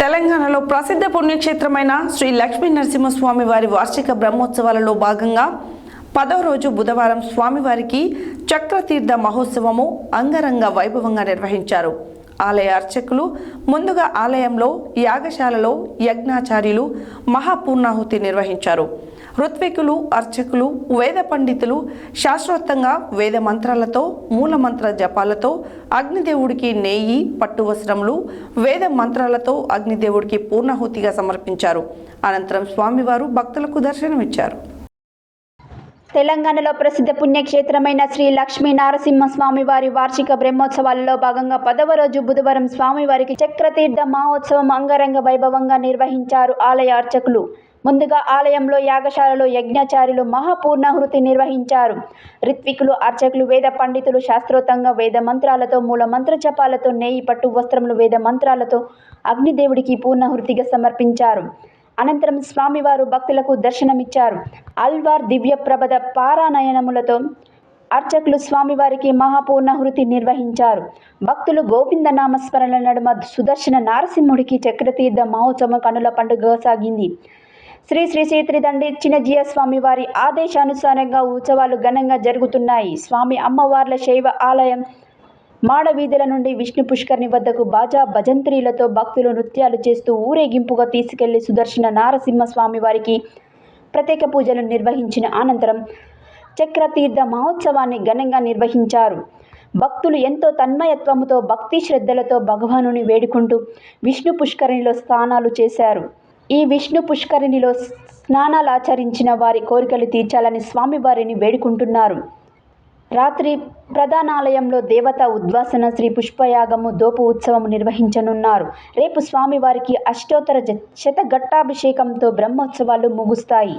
తెలంగాణలో ప్రసిద్ధ పుణ్యక్షేత్రమైన శ్రీ లక్ష్మీ నరసింహస్వామి వారి వార్షిక బ్రహ్మోత్సవాలలో భాగంగా 10వ రోజు బుధవారం స్వామివారికి చక్రతీర్థ మహోత్సవము అంగరంగ వైభవంగా నిర్వహించారు. ఆలయ అర్చకులు ముందుగా ఆలయంలో యాగశాలలో యజ్ఞాచార్యులు మహాపూర్ణాహుతి నిర్వహించారు. ఋత్వికులు, అర్చకులు, వేద పండితులు శాస్త్రోక్తంగా వేద మంత్రాలతో, మూలమంత్ర జపాలతో అగ్నిదేవుడికి నెయ్యి, పట్టు వస్త్రములు, వేద మంత్రాలతో అగ్నిదేవుడికి పూర్ణాహుతిగా సమర్పించారు. అనంతరం స్వామివారు భక్తులకు దర్శనమిచ్చారు. తెలంగాణలో ప్రసిద్ధ పుణ్యక్షేత్రమైన శ్రీ లక్ష్మీ నరసింహస్వామి వారి వార్షిక బ్రహ్మోత్సవాలలో భాగంగా 10వ రోజు బుధవారం స్వామివారికి చక్రతీర్థ మహోత్సవం అంగరంగ వైభవంగా నిర్వహించారు. ఆలయ అర్చకులు ముందుగా ఆలయంలో యాగశాలలో యజ్ఞాచార్యులు మహాపూర్ణాహుతి నిర్వహించారు. ఋత్వికులు, అర్చకులు, వేద పండితులు శాస్త్రోక్తంగా వేద మంత్రాలతో, మూల మంత్ర జపాలతో, నెయ్యి, పట్టు వస్త్రములు, వేద మంత్రాలతో అగ్నిదేవుడికి పూర్ణాహుతిగా సమర్పించారు. అనంతరం స్వామివారు భక్తులకు దర్శనమిచ్చారు. అల్వార్ దివ్య ప్రబద పారాయణములతో అర్చకులు స్వామివారికి మహాపూర్ణాహుతి నిర్వహించారు. భక్తులు గోవింద నామస్మరణ నడుమ సుదర్శన నారసింహుడికి చక్రతీర్థ మహోత్సవం కనుల పండుగ సాగింది. శ్రీ శ్రీ శ్రీత్రిదండి చిన్నజీయ స్వామి వారి ఆదేశానుసారంగా ఉత్సవాలు ఘనంగా జరుగుతున్నాయి. స్వామి అమ్మవార్ల శైవ ఆలయం మాడవీధుల నుండి విష్ణు పుష్కరిణి వద్దకు బాజా భజంత్రీలతో భక్తులు నృత్యాలు చేస్తూ ఊరేగింపుగా తీసుకెళ్లి సుదర్శన నారసింహ స్వామి వారికి ప్రత్యేక పూజలు నిర్వహించిన అనంతరం చక్రతీర్థ మహోత్సవాన్ని ఘనంగా నిర్వహించారు. భక్తులు ఎంతో తన్మయత్వముతో, భక్తి శ్రద్ధలతో భగవానుని వేడుకుంటూ విష్ణు పుష్కరిణిలో స్నానాలు చేశారు. ఈ విష్ణు పుష్కరిణిలో స్నానాలు ఆచరించిన వారి కోరికలు తీర్చాలని స్వామివారిని వేడుకుంటున్నారు. రాత్రి ప్రధానాలయంలో దేవతా ఉద్వాసన, శ్రీ పుష్పయాగము, దోపు ఉత్సవం నిర్వహించనున్నారు. రేపు స్వామివారికి అష్టోత్తర శతఘట్టాభిషేకంతో బ్రహ్మోత్సవాలు ముగుస్తాయి.